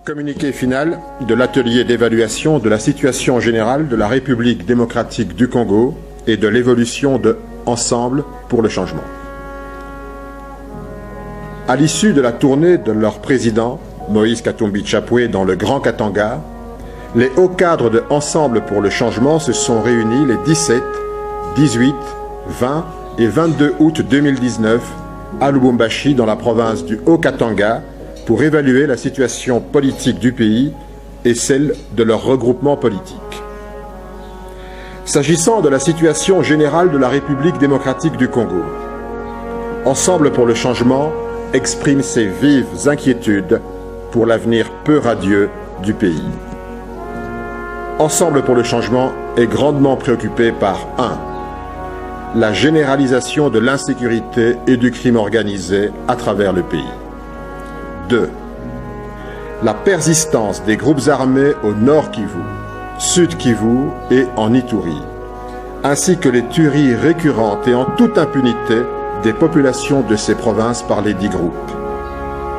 Communiqué final de l'atelier d'évaluation de la situation générale de la République démocratique du Congo et de l'évolution de Ensemble pour le changement. À l'issue de la tournée de leur président, Moïse Katumbi Chapwe, dans le Grand Katanga, les hauts cadres de Ensemble pour le changement se sont réunis les 17, 18, 20 et 22 août 2019 à Lubumbashi, dans la province du Haut-Katanga, pour évaluer la situation politique du pays et celle de leur regroupement politique. S'agissant de la situation générale de la République démocratique du Congo, Ensemble pour le changement exprime ses vives inquiétudes pour l'avenir peu radieux du pays. Ensemble pour le changement est grandement préoccupé par 1. La généralisation de l'insécurité et du crime organisé à travers le pays. 2. La persistance des groupes armés au Nord Kivu, Sud Kivu et en Ituri, ainsi que les tueries récurrentes et en toute impunité des populations de ces provinces par les dits groupes.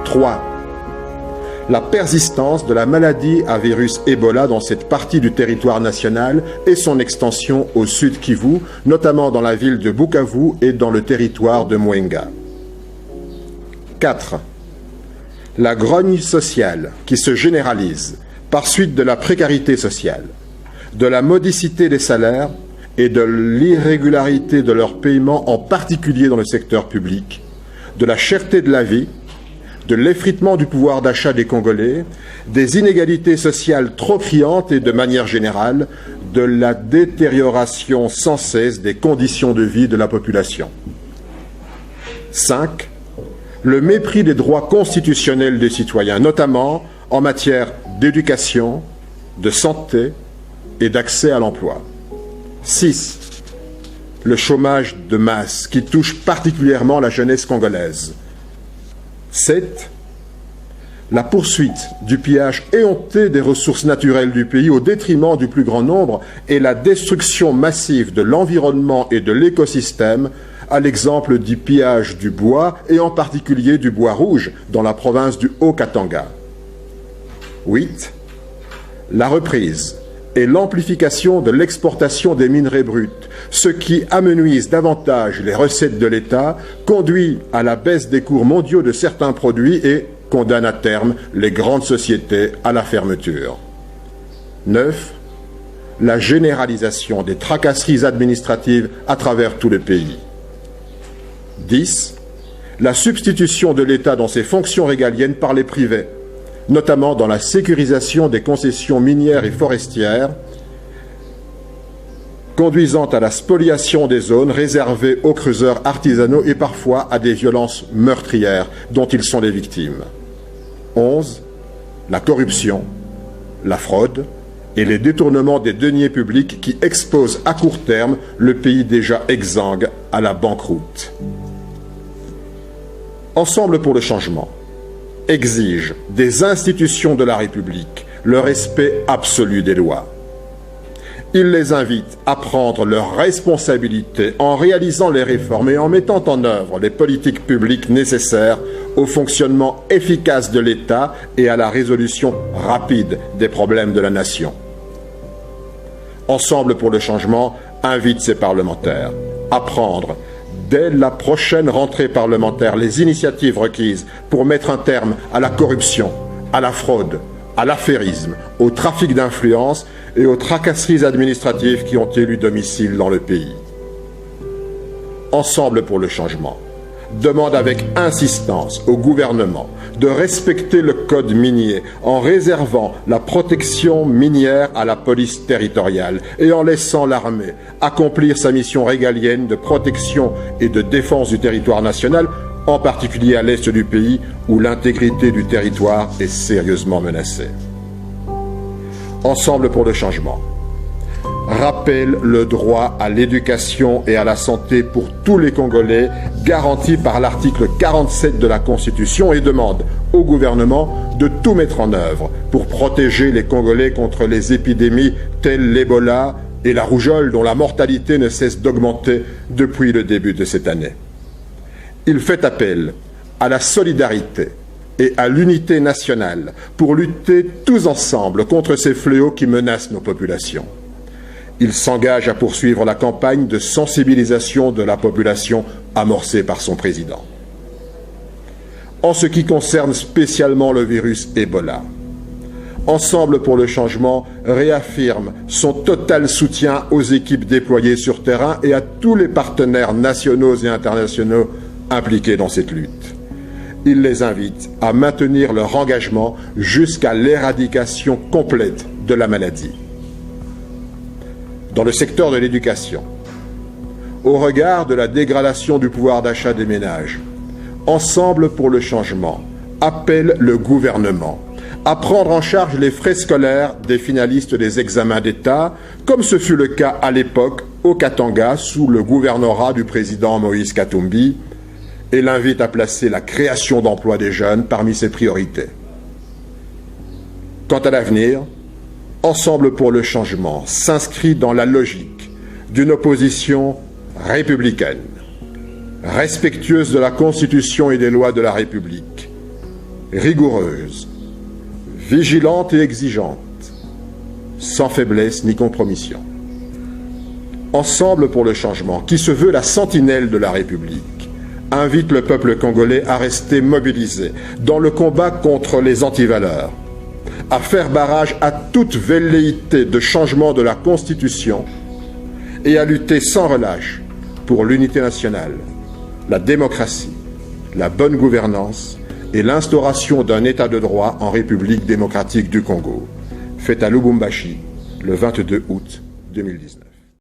3. La persistance de la maladie à virus Ebola dans cette partie du territoire national et son extension au Sud Kivu, notamment dans la ville de Bukavu et dans le territoire de Mwenga. 4. La grogne sociale qui se généralise par suite de la précarité sociale, de la modicité des salaires et de l'irrégularité de leur paiement, en particulier dans le secteur public, de la cherté de la vie, de l'effritement du pouvoir d'achat des Congolais, des inégalités sociales trop criantes et, de manière générale, de la détérioration sans cesse des conditions de vie de la population. 5. Le mépris des droits constitutionnels des citoyens, notamment en matière d'éducation, de santé et d'accès à l'emploi. 6. Le chômage de masse qui touche particulièrement la jeunesse congolaise. 7. La poursuite du pillage éhonté des ressources naturelles du pays au détriment du plus grand nombre et la destruction massive de l'environnement et de l'écosystème, à l'exemple du pillage du bois et en particulier du bois rouge dans la province du Haut-Katanga. 8. La reprise et l'amplification de l'exportation des minerais bruts, ce qui amenuise davantage les recettes de l'État, conduit à la baisse des cours mondiaux de certains produits et condamne à terme les grandes sociétés à la fermeture. 9. La généralisation des tracasseries administratives à travers tout le pays. 10. La substitution de l'État dans ses fonctions régaliennes par les privés, notamment dans la sécurisation des concessions minières et forestières, conduisant à la spoliation des zones réservées aux creuseurs artisanaux et parfois à des violences meurtrières dont ils sont les victimes. 11. La corruption, la fraude et les détournements des deniers publics qui exposent à court terme le pays déjà exsangue à la banqueroute. Ensemble pour le changement exige des institutions de la République le respect absolu des lois. Il les invite à prendre leurs responsabilités en réalisant les réformes et en mettant en œuvre les politiques publiques nécessaires au fonctionnement efficace de l'État et à la résolution rapide des problèmes de la nation. Ensemble pour le changement invite ses parlementaires à prendre dès la prochaine rentrée parlementaire les initiatives requises pour mettre un terme à la corruption, à la fraude, à l'affairisme, au trafic d'influence et aux tracasseries administratives qui ont élu domicile dans le pays. Ensemble pour le changement demande avec insistance au gouvernement de respecter le code minier en réservant la protection minière à la police territoriale et en laissant l'armée accomplir sa mission régalienne de protection et de défense du territoire national, en particulier à l'est du pays où l'intégrité du territoire est sérieusement menacée. Ensemble pour le changement rappelle le droit à l'éducation et à la santé pour tous les Congolais, garanti par l'article 47 de la Constitution, et demande au gouvernement de tout mettre en œuvre pour protéger les Congolais contre les épidémies telles l'Ebola et la rougeole, dont la mortalité ne cesse d'augmenter depuis le début de cette année. Il fait appel à la solidarité et à l'unité nationale pour lutter tous ensemble contre ces fléaux qui menacent nos populations. Il s'engage à poursuivre la campagne de sensibilisation de la population amorcée par son président. En ce qui concerne spécialement le virus Ebola, Ensemble pour le changement réaffirme son total soutien aux équipes déployées sur terrain et à tous les partenaires nationaux et internationaux impliqués dans cette lutte. Il les invite à maintenir leur engagement jusqu'à l'éradication complète de la maladie. Dans le secteur de l'éducation, au regard de la dégradation du pouvoir d'achat des ménages, Ensemble pour le changement appelle le gouvernement à prendre en charge les frais scolaires des finalistes des examens d'État, comme ce fut le cas à l'époque au Katanga sous le gouvernorat du président Moïse Katumbi, et l'invite à placer la création d'emplois des jeunes parmi ses priorités. Quant à l'avenir, Ensemble pour le changement s'inscrit dans la logique d'une opposition républicaine, respectueuse de la Constitution et des lois de la République, rigoureuse, vigilante et exigeante, sans faiblesse ni compromission. Ensemble pour le changement, qui se veut la sentinelle de la République, invite le peuple congolais à rester mobilisé dans le combat contre les antivaleurs, à faire barrage à toute velléité de changement de la Constitution et à lutter sans relâche pour l'unité nationale, la démocratie, la bonne gouvernance et l'instauration d'un État de droit en République démocratique du Congo, faite à Lubumbashi le 22 août 2019.